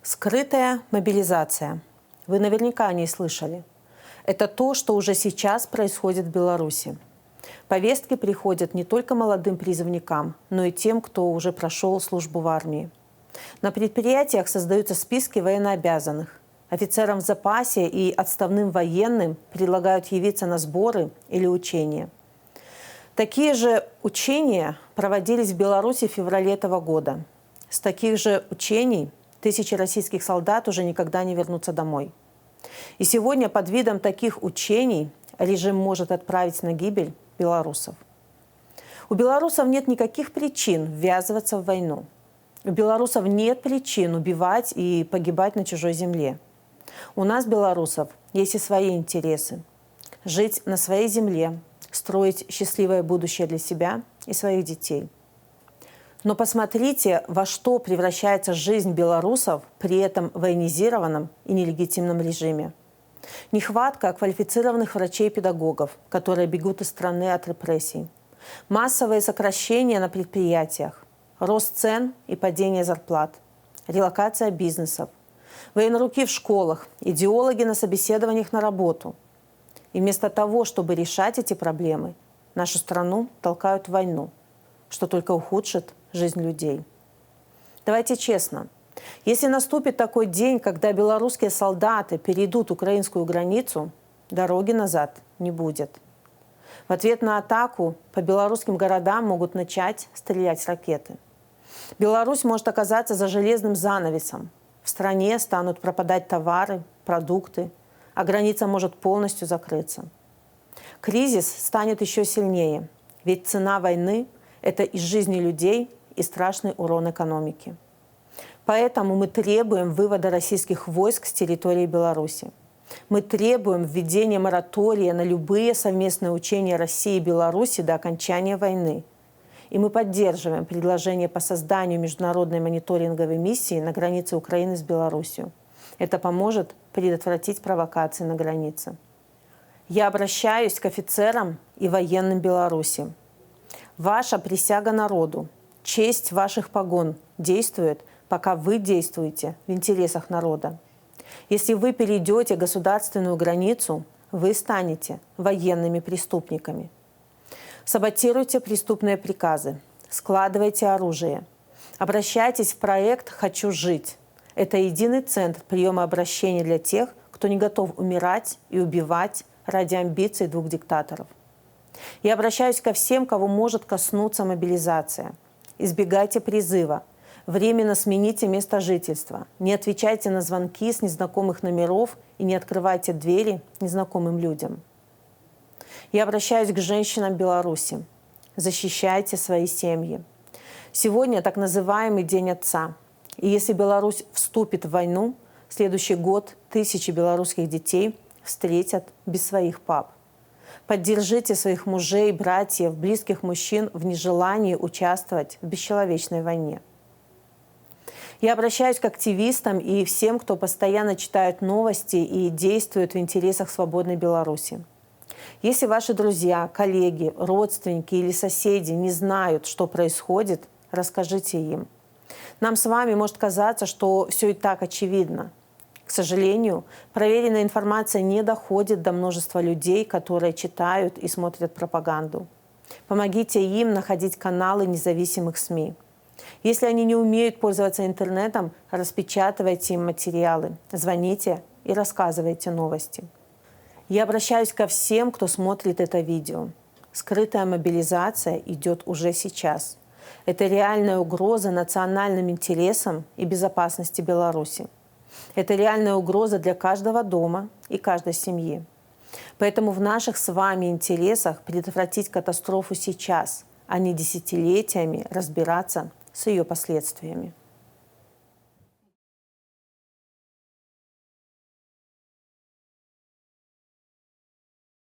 Скрытая мобилизация. Вы наверняка о ней слышали. Это то, что уже сейчас происходит в Беларуси. Повестки приходят не только молодым призывникам, но и тем, кто уже прошел службу в армии. На предприятиях создаются списки военнообязанных. Офицерам в запасе и отставным военным предлагают явиться на сборы или учения. Такие же учения проводились в Беларуси в феврале этого года. С таких же учений тысячи российских солдат уже никогда не вернутся домой. И сегодня под видом таких учений режим может отправить на гибель белорусов. У белорусов нет никаких причин ввязываться в войну. У белорусов нет причин убивать и погибать на чужой земле. У нас, белорусов, есть и свои интересы. Жить на своей земле, строить счастливое будущее для себя и своих детей. Но посмотрите, во что превращается жизнь белорусов при этом военизированном и нелегитимном режиме. Нехватка квалифицированных врачей и педагогов, которые бегут из страны от репрессий. Массовые сокращения на предприятиях. Рост цен и падение зарплат. Релокация бизнесов. Военруки в школах. Идеологи на собеседованиях на работу. И вместо того, чтобы решать эти проблемы, нашу страну толкают в войну, что только ухудшит жизнь людей. Давайте честно. Если наступит такой день, когда белорусские солдаты перейдут украинскую границу, дороги назад не будет. В ответ на атаку по белорусским городам могут начать стрелять ракеты. Беларусь может оказаться за железным занавесом. В стране станут пропадать товары, продукты, а граница может полностью закрыться. Кризис станет еще сильнее, ведь цена войны – это и жизни людей, и страшный урон экономике. Поэтому мы требуем вывода российских войск с территории Беларуси. Мы требуем введения моратория на любые совместные учения России и Беларуси до окончания войны. И мы поддерживаем предложение по созданию международной мониторинговой миссии на границе Украины с Беларусью. Это поможет предотвратить провокации на границе. Я обращаюсь к офицерам и военным Беларуси. Ваша присяга народу, честь ваших погон действует, пока вы действуете в интересах народа. Если вы перейдете государственную границу, вы станете военными преступниками. Саботируйте преступные приказы, складывайте оружие. Обращайтесь в проект «Хочу жить». Это единый центр приема обращения для тех, кто не готов умирать и убивать ради амбиций двух диктаторов. Я обращаюсь ко всем, кого может коснуться мобилизация. Избегайте призыва. Временно смените место жительства. Не отвечайте на звонки с незнакомых номеров и не открывайте двери незнакомым людям. Я обращаюсь к женщинам Беларуси. Защищайте свои семьи. Сегодня так называемый День Отца. И если Беларусь вступит в войну, в следующий год тысячи белорусских детей встретят без своих пап. Поддержите своих мужей, братьев, близких мужчин в нежелании участвовать в бесчеловечной войне. Я обращаюсь к активистам и всем, кто постоянно читает новости и действует в интересах свободной Беларуси. Если ваши друзья, коллеги, родственники или соседи не знают, что происходит, расскажите им. Нам с вами может казаться, что все и так очевидно. К сожалению, проверенная информация не доходит до множества людей, которые читают и смотрят пропаганду. Помогите им находить каналы независимых СМИ. Если они не умеют пользоваться интернетом, распечатывайте им материалы, звоните и рассказывайте новости. Я обращаюсь ко всем, кто смотрит это видео. Скрытая мобилизация идет уже сейчас. Это реальная угроза национальным интересам и безопасности Беларуси. Это реальная угроза для каждого дома и каждой семьи. Поэтому в наших с вами интересах предотвратить катастрофу сейчас, а не десятилетиями разбираться с ее последствиями.